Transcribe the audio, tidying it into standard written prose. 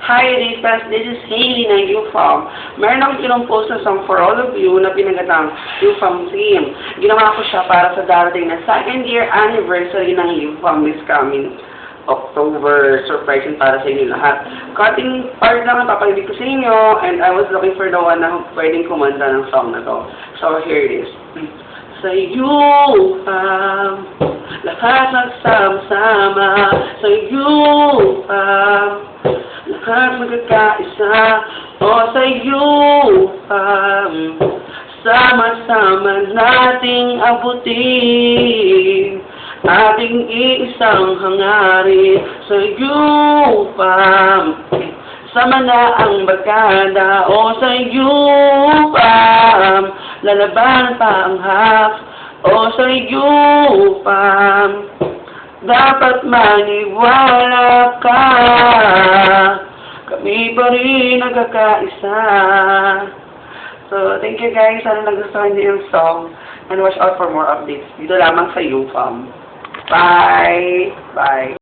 Hi, Ritas. This is Hailey ng UFAM. Meron akong kinumpose na song for all of you na pinagatang UFAM theme. Ginawa ko siya para sa darating na second year anniversary ng UFAM this coming October. Surprising para sa inyo lahat. Cutting part lang ang papalinig ko sa inyo, and I was looking for the one na pwedeng kumanta ng song na to. So, here it is. Sa UFAM, lahat nagsama-sama. Sa UFAM, lahat magkakaisa. O sa UFAM, sama-sama nating abutin ating iisang hangarin. Sa UFAM, sama na ang barkada. O sa UFAM, lalaban pa ang half. O sa UFAM, dapat maniwala ka, kami pa rin nagkakaisa. So, thank you guys. Sana nagustuhan niyo yung song. And watch out for more updates. Dito lamang sa UFAM. Bye! Bye!